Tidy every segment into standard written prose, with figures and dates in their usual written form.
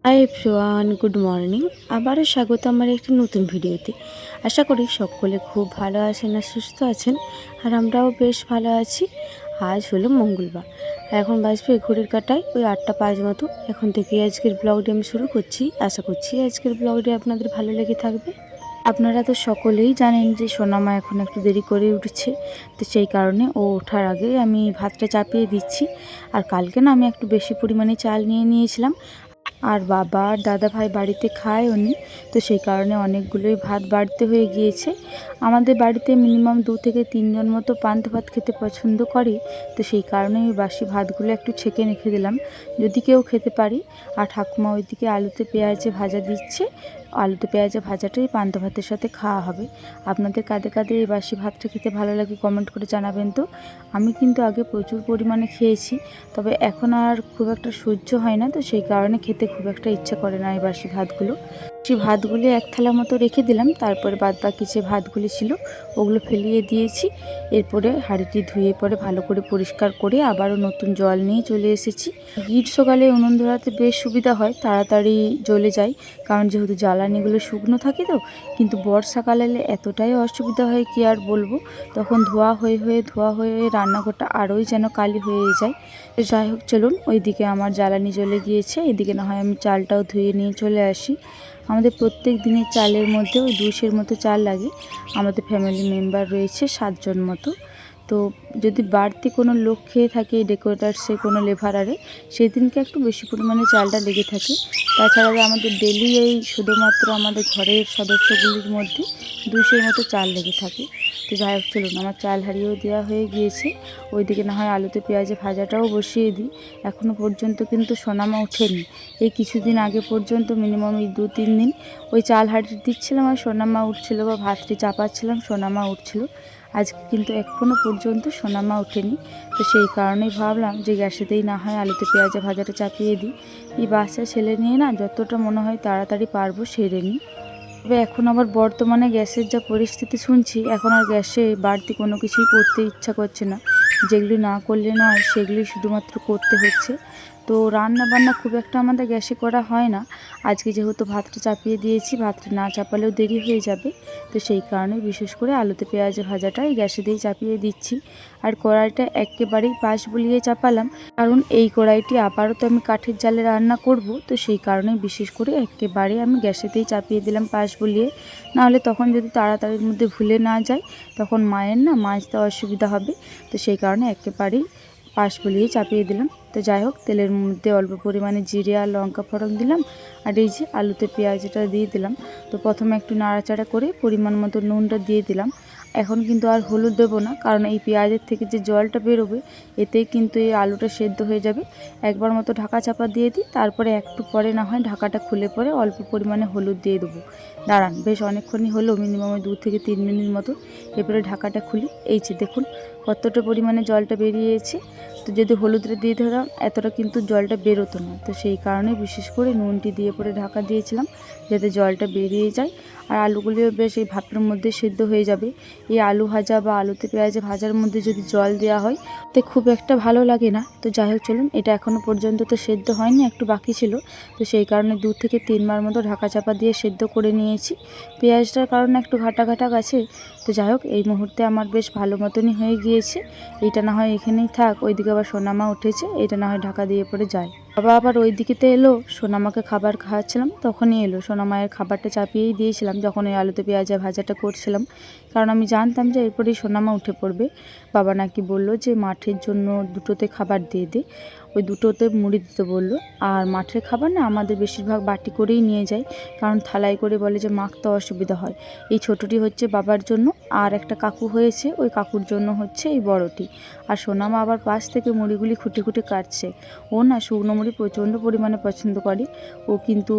Hi everyone, good morning. আবারও স্বাগত আমার একটি নতুন ভিডিওতে। আশা করি সকলে খুব ভালো আছেন আর সুস্থ আছেন, আর আমরাও বেশ ভালো আছি। আজ হলো মঙ্গলবার, এখন বাজবে ঘড়ির কাঁটায় ওই 8:05 মতো। এখন থেকে আজকের ব্লগটি আমি শুরু করছি। আশা করছি আজকের ব্লগটি আপনাদের ভালো লেগে থাকবে। আপনারা তো সকলেই জানেন যে সোনামা এখন একটু দেরি করে উঠছে, তো সেই কারণে ও ওঠার আগে আমি ভাতটা চাপিয়ে দিচ্ছি। আর কালকে না আমি একটু বেশি পরিমাণে চাল নিয়ে নিয়েছিলাম, আর বাবা আর দাদা ভাই বাড়িতে খায় উনি, তো সেই কারণে অনেকগুলোই ভাত বাড়তে হয়ে গিয়েছে। আমাদের বাড়িতে মিনিমাম 2 থেকে 3 জন মতো পান্তা ভাত খেতে পছন্দ করে, তো সেই কারণে আমি বাসি ভাতগুলো একটু ছেঁকে রেখে দিলাম যদি কেউ খেতে পারি। আর ঠাকুমা ওইদিকে আলুতে পেঁয়াজে ভাজা দিচ্ছে, আলুতে পেঁয়াজে ভাজাটাই পান্তা ভাতের সাথে খাওয়া হবে। আপনাদের কাদের কাদের এই বাসি ভাতটা খেতে ভালো লাগে কমেন্ট করে জানাবেন তো। আমি কিন্তু আগে প্রচুর পরিমাণে খেয়েছি, তবে এখন আর খুব একটা সহ্য হয় না, তো সেই কারণে খেতে খুব একটা ইচ্ছা করে না এই বাসি ভাতগুলো। সেই ভাতগুলি এক থালা মতো রেখে দিলাম, তারপরে বাদ বাকি যে ভাতগুলি ছিল ওগুলো ফেলিয়ে দিয়েছি। এরপরে হাঁড়িটি ধুয়ে পরে ভালো করে পরিষ্কার করে আবারও নতুন জল নিয়ে চলে এসেছি। গ্রীষ্মকালে উনুন ধরাতে বেশ সুবিধা হয়, তাড়াতাড়ি জ্বলে যায়, কারণ যেহেতু জ্বালানিগুলো শুকনো থাকে তো। কিন্তু বর্ষাকালে এতটাই অসুবিধা হয় কি আর বলবো, তখন ধোয়া হয়ে রান্নাঘরটা আরোই যেন কালি হয়ে যায়। যাই হোক, চলুন ওইদিকে আমার জ্বালানি জ্বলে গিয়েছে, এদিকে না হয় আমি চালটাও ধুয়ে নিয়ে চলে আসি। আমাদের প্রত্যেক দিনের চালের মধ্যে ওই 200 মতো চাল লাগে। আমাদের ফ্যামিলি মেম্বার রয়েছে 7 জন মতো। তো যদি বাড়তি কোনো লোক খেয়ে থাকে ডেকোরেটার্সে কোনো লেভারারে, সেদিনকে একটু বেশি পরিমাণে চালটা লেগে থাকে। তাছাড়া আমাদের ডেলি এই শুধুমাত্র আমাদের ঘরের সদস্যগুলির মধ্যে 200 মতো চাল লেগে থাকে। তো যাই হোক, চলুন আমার চাল হারিয়েও দেওয়া হয়ে গিয়েছে। ওইদিকে না হয় আলুতে পেঁয়াজে ভাজাটাও বসিয়ে দিই। এখনও পর্যন্ত কিন্তু সোনামা ওঠেনি। এই কিছুদিন আগে পর্যন্ত মিনিমাম এই 2-3 দিন ওই চাল হাঁড়ি দিচ্ছিলাম আর সোনামা উঠছিল, বা ভাতটি চাপাচ্ছিলাম সোনামা উঠছিল। আজকে কিন্তু এখনও পর্যন্ত সোনামা ওঠেনি, তো সেই কারণেই ভাবলাম যে গ্যাসেতেই না হয় আলুতে পেঁয়াজে ভাজাটা চাপিয়ে দিই। এই বাচ্চা ছেলে নিয়ে না যতটা মনে হয় তাড়াতাড়ি পারবো সেরে নিই। তবে এখন আবার বর্তমানে গ্যাসের যা পরিস্থিতি শুনছি, এখন আর গ্যাসে বাড়তি কোনো কিছুই করতে ইচ্ছা করছে না। যেগুলি না করলে নয় সেগুলি শুধুমাত্র করতে হচ্ছে। তো রান্না বান্না খুব একটা আমাদের গ্যাসে করা হয় না। আজকে যেহেতু ভাতটা চাপিয়ে দিয়েছি, ভাতটা না চাপালেও দেরি হয়ে যাবে, তো সেই কারণে বিশেষ করে আলুতে পেঁয়াজে ভাজাটা এই গ্যাসে দিয়েই চাপিয়ে দিচ্ছি। আর কড়াইটা একেবারেই পাশ বুলিয়ে চাপালাম, কারণ এই কড়াইটি আবারও তো আমি কাঠের জালে রান্না করব, তো সেই কারণে বিশেষ করে একেবারে আমি গ্যাসেতেই চাপিয়ে দিলাম পাশ বুলিয়ে। নাহলে তখন যদি তাড়াতাড়ির মধ্যে ভুলে না যায়, তখন মায়ের না মাজতে অসুবিধা হবে, তো সেই কারণে একেবারেই পাশ বুলিয়ে চাপিয়ে দিলাম। তো যাই হোক, তেলের মধ্যে অল্প পরিমাণে জিরে আর লঙ্কা ফোড়ন দিলাম, আর এই যে আলুতে পেঁয়াজটা দিয়ে দিলাম। তো প্রথমে একটু নাড়াচাড়া করে পরিমাণ মতো নুনটা দিয়ে দিলাম। এখন কিন্তু আর হলুদ দেবো না, কারণ এই পেঁয়াজের থেকে যে জলটা বেরোবে এতেই কিন্তু এই আলুটা সেদ্ধ হয়ে যাবে। একবার মতো ঢাকা চাপা দিয়ে দিই, তারপরে একটু পরে না হয় ঢাকাটা খুলে পরে অল্প পরিমাণে হলুদ দিয়ে দেবো। দাঁড়ান, বেশ অনেকক্ষণই হলো, মিনিমাম 2 থেকে 3 মিনিট মতো। এরপরে ঢাকাটা খুলি, এই যে দেখুন কতটা পরিমাণে জলটা বেরিয়েছে। তো যদি হলুদটা দিয়ে দিতাম এতটা কিন্তু জলটা বেরোতো না, তো সেই কারণে বিশেষ করে নুনটি দিয়ে পরে ঢাকা দিয়েছিলাম যাতে জলটা বেরিয়ে যায়। আর আলুগুলিও বেশ এই ভাতের মধ্যে সেদ্ধ হয়ে যাবে। এই আলু ভাজা বা আলুতে পেঁয়াজে ভাজার মধ্যে যদি জল দেওয়া হয় তো খুব একটা ভালো লাগে না। তো যাই হোক, চলুন, এটা এখনও পর্যন্ত তো সেদ্ধ হয়নি, একটু বাকি ছিল, তো সেই কারণে 2 থেকে 3 বার মতো ঢাকা চাপা দিয়ে সেদ্ধ করে নিয়েছি। পেঁয়াজটার কারণে একটু ঘাটা ঘাটা গেছে। তো যাই হোক, এই মুহূর্তে আমার বেশ ভালো মতনই হয়ে গিয়েছে। এইটা না হয় এখানেই থাক, ওইদিকে আবার সোনামা উঠেছে, এটা না হয় ঢাকা দিয়ে পরে যায়। বাবা আবার ওই দিকেতে এলো, সোনামাকে খাবার খাওয়াচ্ছিলাম তখনই এলো। সোনামায়ের খাবারটা চাপিয়েই দিয়েছিলাম যখন এই আলুতে পেঁয়াজা ভাজাটা করছিলাম, কারণ আমি জানতাম যে এরপরেই সোনামা উঠে পড়বে। বাবা নাকি বলল যে মাঠের জন্য দুটোতে খাবার দিয়ে দে, ওই দুটোতে মুড়ি দিতে বললো। আর মাঠের খাবার না আমাদের বেশিরভাগ বাটি করেই নিয়ে যায়, কারণ থালায় করে বলে যে মাখতে অসুবিধা হয়। এই ছোটোটি হচ্ছে বাবার জন্য, আর একটা কাকু হয়েছে, ওই কাকুর জন্য হচ্ছে এই বড়টি। আর সোনামা আবার পাশ থেকে মুড়িগুলি খুঁটে খুঁটে কাটছে। ও না শুকনো মুড়ি প্রচণ্ড পরিমাণে পছন্দ করে। ও কিন্তু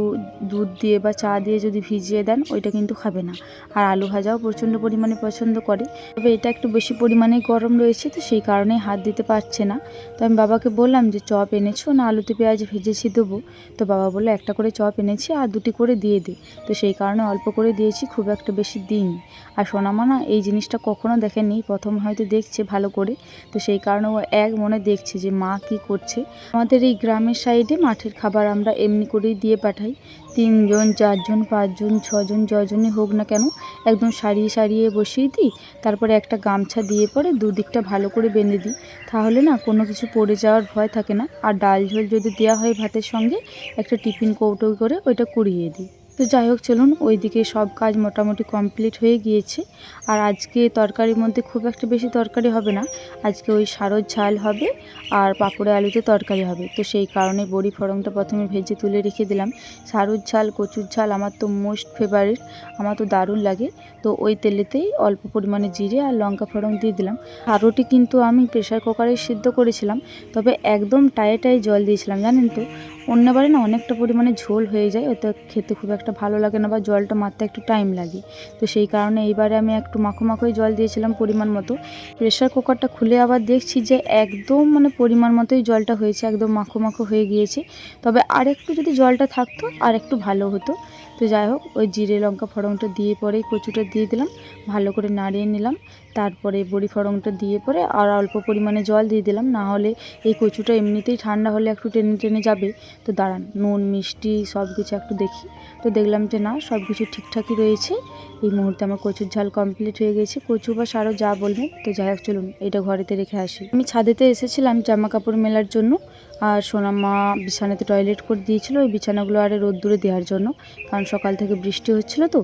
দুধ দিয়ে বা চা দিয়ে যদি ভিজিয়ে দেন ওইটা কিন্তু খাবে না। আর আলু ভাজাও প্রচণ্ড পরিমাণে পছন্দ করে, তবে এটা একটু বেশি পরিমাণেই গরম রয়েছে, তো সেই কারণেই হাত দিতে পারছে না। তো আমি বাবাকে বললাম যে চপ এনেছো না আলুতে পেঁয়াজ ভেজেছি দেবো? তো বাবা বললো একটা করে চপ এনেছি আর 2টি করে দিয়ে দে। তো সেই কারণে অল্প করে দিয়েছি, খুব একটা বেশি দিইনি। আর সোনামা না এই জিনিসটা কখনো দেখেনি, প্রথম হয়তো দেখছে ভালো করে, তো সেই কারণে ও এক মনে দেখছে যে মা কি করছে। আমাদের এই গ্রামে গ্রামের সাইডে মাঠের খাবার আমরা এমনি করেই দিয়ে পাঠাই। 3 জন 4 জন 5 জন 6 জন যজনই হোক না কেন একদম সারিয়ে সারিয়ে বসিয়ে দিই। তারপরে একটা গামছা দিয়ে পরে দুদিকটা ভালো করে বেঁধে দিই, তাহলে না কোনো কিছু পড়ে যাওয়ার ভয় থাকে না। আর ডাল ঝোল যদি দেওয়া হয় ভাতের সঙ্গে, একটা টিফিন কৌটো করে ওইটা কুড়িয়ে দিই। তো যাই হোক চলুন, ওইদিকে সব কাজ মোটামুটি কমপ্লিট হয়ে গিয়েছে। আর আজকে তরকারির মধ্যে খুব একটা বেশি তরকারি হবে না, আজকে ওই সারস ঝাল হবে আর পাঁপড়ে আলুতে তরকারি হবে। তো সেই কারণে বড়ি ফড়ংটা প্রথমে ভেজে তুলে রেখে দিলাম। সারস ঝাল কচুর ঝাল আমার তো মোস্ট ফেভারিট, আমার তো দারুণ লাগে। তো ওই তেলেতেই অল্প পরিমাণে জিরে আর লঙ্কা ফোড়ন দিয়ে দিলাম। আরোটি কিন্তু আমি প্রেশার কুকারে সিদ্ধ করেছিলাম, তবে একদম টায়ে টায়ে জল দিয়েছিলাম জানেন তো। অন্যবারে না অনেকটা পরিমাণে ঝোল হয়ে যায়, ওতে খেতে খুব একটা ভালো লাগে না বা জলটা মারতে একটু টাইম লাগে। তো সেই কারণে এইবারে আমি একটু মাখো মাখোই জল দিয়েছিলাম পরিমাণ মতো। প্রেশার কুকারটা খুলে আবার দেখছি যে একদম মানে পরিমাণ মতোই জলটা হয়েছে, একদম মাখো মাখো হয়ে গিয়েছে। তবে আর একটু যদি জলটা থাকতো আর একটু ভালো হতো। তো যাই হোক, ওই জিরে লঙ্কা ফোড়নটা দিয়ে পরেই কচুটা দিয়ে দিলাম, ভালো করে নাড়িয়ে নিলাম। তারপরে বড়ি ফোড়নটা দিয়ে পরে আর অল্প পরিমাণে জল দিয়ে দিলাম, না হলে এই কচুটা এমনিতেই ঠান্ডা হলে একটু টেনে টেনে যাবে। তো দাঁড়ান, নুন মিষ্টি সব কিছু একটু দেখি। তো দেখলাম যে না, সব কিছু ঠিকঠাকই রয়েছে। এই মুহূর্তে আমার কচুর ঝাল কমপ্লিট হয়ে গেছে, কচু বা সারও যা বলবেন। তো যাই হোক চলুন, এটা ঘরেতে রেখে আসি। আমি ছাদেতে এসেছিলাম জামা কাপড় মেলার জন্য, আর সোনামা বিছানাতে টয়লেট করে দিয়েছিল ওই বিছানাগুলো আরে রোদ্দুরে দেওয়ার জন্য, কারণ সকাল থেকে বৃষ্টি হচ্ছিল। তো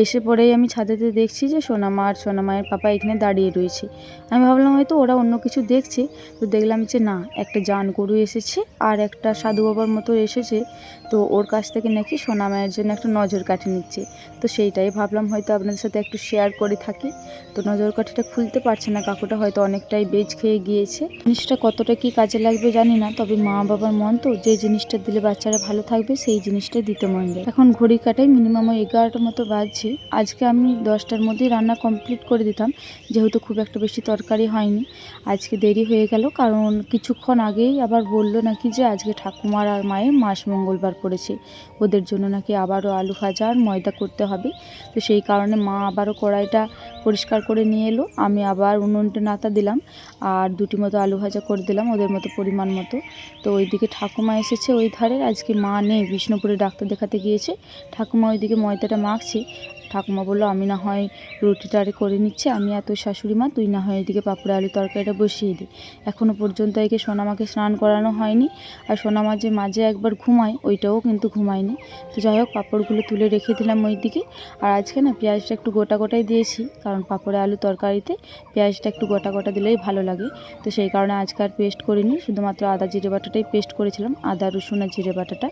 এসে পরেই আমি ছাদেতে দেখছি যে সোনামা আর সোনামায়ের পাপা এখানে দাঁড়িয়ে রয়েছে। আমি ভাবলাম হয়তো ওরা অন্য কিছু দেখছে। তো দেখলাম যে না, একটা জান গরু এসেছে আর একটা সাধু বাবার মতো এসেছে। তো ওর কাছ থেকে নাকি সোনামায়ের জন্য একটা নজর কাঠি নিচ্ছে। তো সেইটাই ভাবলাম হয়তো আপনাদের সাথে একটু শেয়ার করে থাকি। তো নজর কাঠিটা খুলতে পারছে না কাকুটা, হয়তো অনেকটাই বেজ খেয়ে গিয়েছে। জিনিসটা কতটা কি কাজে লাগবে জানি না, তবে মা বাবার মন তো, যে জিনিসটা দিলে বাচ্চারা ভালো থাকবে সেই জিনিসটাই দিতে মন যায়। এখন ঘড়ি কাটাই মিনিমাম 11টার মতো বাজছে। আজকে আমি 10টার মধ্যেই রান্না কমপ্লিট করে দিতাম, যেহেতু খুব একটা বেশি তরকারি হয়নি। আজকে দেরি হয়ে গেল, কারণ কিছুক্ষণ আগেই আবার বললো নাকি যে আজকে ঠাকুমার আর মায়ের মাস মঙ্গলবার পড়েছে, ওদের জন্য নাকি আবারও আলু ভাজা আর ময়দা করতে হবে। তো সেই কারণে মা আবারও কড়াইটা পরিষ্কার করে নিয়ে এলো, আমি আবার উনুনটা নাতা দিলাম আর 2টি মতো আলু ভাজা করে দিলাম ওদের মতো পরিমাণ মতো। তো ওইদিকে ঠাকুমা এসেছে ওই ধারে, আজকে মা নেই, বিষ্ণুপুরে ডাক্তার দেখাতে গিয়েছে। ঠাকুমা ওইদিকে ময়দাটা মাখছে। ঠাকুমা বললো আমি না হয় রুটিটা আরে করে নিচ্ছে, আমি আর তোর শাশুড়ি মা তুই না হয় এদিকে পাঁপড়ে আলু তরকারিটা বসিয়ে দিই। এখনও পর্যন্ত একে সোনামাকে স্নান করানো হয়নি, আর সোনামা যে মাঝে একবার ঘুমায় ওইটাও কিন্তু ঘুমায়নি। তো যাই হোক, পাঁপড়গুলো তুলে রেখে দিলাম ওই দিকে। আর আজকে না পেঁয়াজটা একটু গোটা গোটাই দিয়েছি, কারণ পাঁপড়ে আলু তরকারিতে পেঁয়াজটা একটু গোটা গোটা দিলেই ভালো লাগে। তো সেই কারণে আজকে আর পেস্ট করিনি, শুধুমাত্র আদা জিরে বাটাটাই পেস্ট করেছিলাম, আদা রসুন আর জিরে বাটাটা।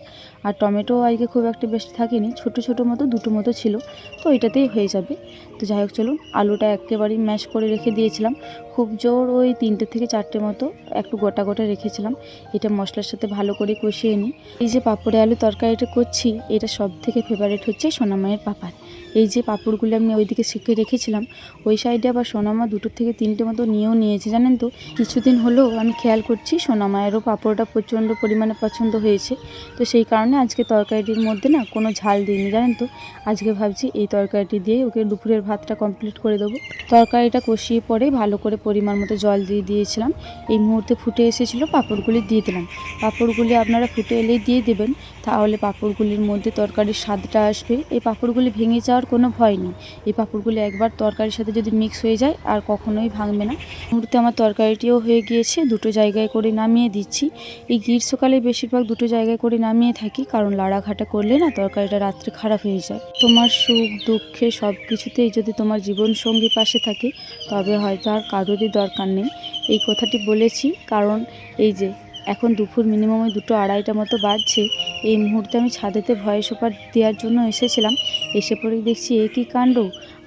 আর টমেটো আজকে খুব একটা বেশি থাকেনি, ছোটো ছোটো মতো 2টো মতো ছিল, তো এটাতেই হয়ে যাবে। তো যাই হোক চলুন, আলুটা একেবারেই ম্যাশ করে রেখে দিয়েছিলাম, খুব জোর ওই 3টে থেকে 4টে মতো একটু গোটা গোটা রেখেছিলাম। এটা মশলার সাথে ভালো করে কষিয়ে নিই। এই যে পাঁপড়ে আলু তরকারিটা করছি, এটা সব থেকে ফেভারিট হচ্ছে সোনামায়ের পাপার। এই যে পাঁপড়গুলো আমি ওইদিকে সেঁকে রেখেছিলাম, ওই সাইডে আবার সোনামা 2 থেকে 3টে মতো নিয়েও নিয়েছে জানেন তো। কিছুদিন হলেও আমি খেয়াল করছি সোনামায়েরও পাঁপড়টা প্রচণ্ড পরিমাণে পছন্দ হয়েছে। তো সেই কারণে আজকে তরকারিটির মধ্যে না কোনো ঝাল দিইনি জানেন তো। আজকে ভাবছি এই তরকারিটি দিয়ে ওকে দুপুরের ভাতটা কমপ্লিট করে দেবো। তরকারিটা কষিয়ে পরে ভালো করে পরিমাণ মতো জল দিয়ে দিয়েছিলাম। এই মুহূর্তে ফুটে এসেছিলো, পাঁপড়গুলি দিয়ে দিলাম। পাঁপড়গুলি আপনারা ফুটে এলেই দিয়ে দেবেন, তাহলে পাঁপড়গুলির মধ্যে তরকারির স্বাদটা আসবে। এই পাঁপড়গুলি ভেঙে যাওয়ার কোনো ভয় নেই, এই পাঁপড়গুলি একবার তরকারির সাথে যদি মিক্স হয়ে যায় আর কখনোই ভাঙবে না। মুহূর্তে আমার তরকারিটিও হয়ে গিয়েছে, 2টো জায়গায় করে নামিয়ে দিচ্ছি। এই গ্রীষ্মকালে বেশিরভাগ 2টো জায়গায় করে নামিয়ে থাকি, কারণ লাড়াঘাটা করলে না তরকারিটা রাত্রে খারাপ হয়ে যায়। তোমার সুখ দুঃখে সব কিছুতেই যদি তোমার জীবনসঙ্গী পাশে থাকে, তবে হয়তো আর কারোরই দরকার নেই। এই কথাটি বলেছি কারণ এই যে এখন দুপুর মিনিমাম 2টো 2:30টা মতো বাজছে। এই মুহূর্তে আমি ছাদেতে ভয়েস ওভার দেওয়ার জন্য এসেছিলাম, এসে পরে দেখছি এ কী কাণ্ড,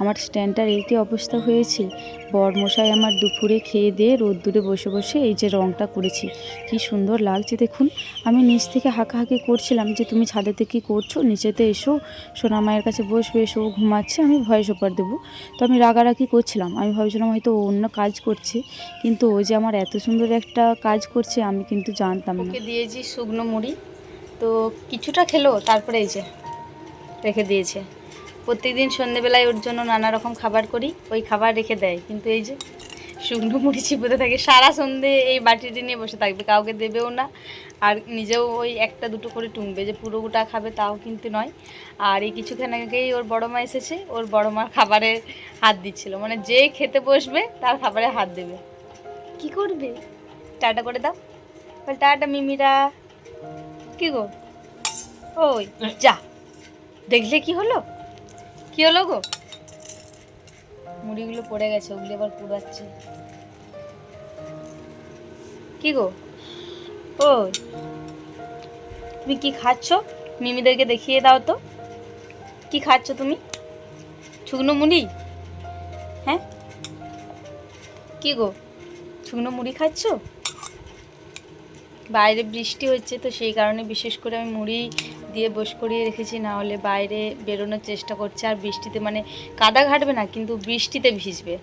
আমার স্ট্যান্ডটার এই কী অবস্থা হয়েছে। বরমশাই আমার দুপুরে খেয়ে দিয়ে রোদ্দুরে বসে বসে এই যে রঙটা করেছি, কি সুন্দর লাগছে দেখুন। আমি নিচ থেকে হাঁকাহাঁকি করছিলাম যে তুমি ছাদেতে কি করছো, নিচেতে এসো, সোনামায়ের কাছে বসবে, এসো, ও ঘুমাচ্ছে, আমি ভয়েস ওভার দেবো। তো আমি রাগারাগি করছিলাম, আমি ভাবছিলাম হয়তো ও অন্য কাজ করছে, কিন্তু ও যে আমার এত সুন্দর একটা কাজ করছে আমি কিন্তু জানতাম না। ওকে দিয়েছি শুকনো মুড়ি, তো কিছুটা খেলো, তারপরে এই যে রেখে দিয়েছে। প্রত্যেকদিন সন্ধ্যেবেলায় ওর জন্য নানা রকম খাবার করি, ওই খাবার রেখে দেয়, কিন্তু এই যে শুকনো মুড়ি চিবোতে থাকে, সারা সন্ধে এই বাটিটি নিয়ে বসে থাকবে, কাউকে দেবেও না, আর নিজেও ওই একটা দুটো করে টুংবে, যে পুরো গোটা খাবে তাও কিন্তু নয়। আর এই কিছুক্ষণ আগেই ওর বড় মা এসেছে, ওর বড় মার খাবারে হাত দিচ্ছিল, মানে যে খেতে বসবে তার খাবারে হাত দেবে। কি করবে? টাটা করে দাও, বল টাটা মিমিরা। কি গো, ওই যা, দেখলে কি হলো, কি হলো গো? মুড়িগুলো পড়ে গেছে, ওগুলো আবার পুড়াচ্ছে। কি গো, ওই তুমি কি খাচ্ছ? মিমিদেরকে দেখিয়ে দাও তো, কি খাচ্ছ তুমি? শুকনো মুড়ি? হ্যাঁ, কি গো, শুকনো মুড়ি খাচ্ছ? বাইরে বৃষ্টি হচ্ছে তো সেই কারণে বিশেষ করে আমি মুড়ি দিয়ে বস করিয়ে রেখেছি, না হলে বাইরে বেরোনোর চেষ্টা করছে, আর বৃষ্টিতে মানে কাদা ঘাটবে না কিন্তু বৃষ্টিতে ভিজবে।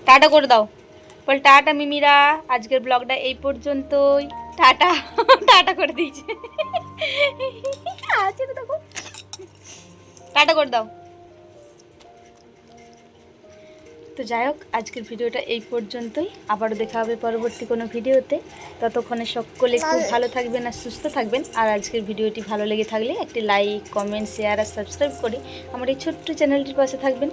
টাটা করে দাও, বল টাটা মিমিরা, আজকের ব্লগটা এই পর্যন্তই, টাটা। টাটা করে দিয়েছে, আছে তো দেখো, টাটা করে দাও। তো যাই হোক, আজকের ভিডিওটা এই পর্যন্তই, আবারও দেখা হবে পরবর্তী কোনো ভিডিওতে। ততক্ষণে সকলে খুব ভালো থাকবেন আর সুস্থ থাকবেন। আর আজকের ভিডিওটি ভালো লেগে থাকলে একটি লাইক, কমেন্ট, শেয়ার আর সাবস্ক্রাইব করে আমার এই ছোট্ট চ্যানেলটির পাশে থাকবেন।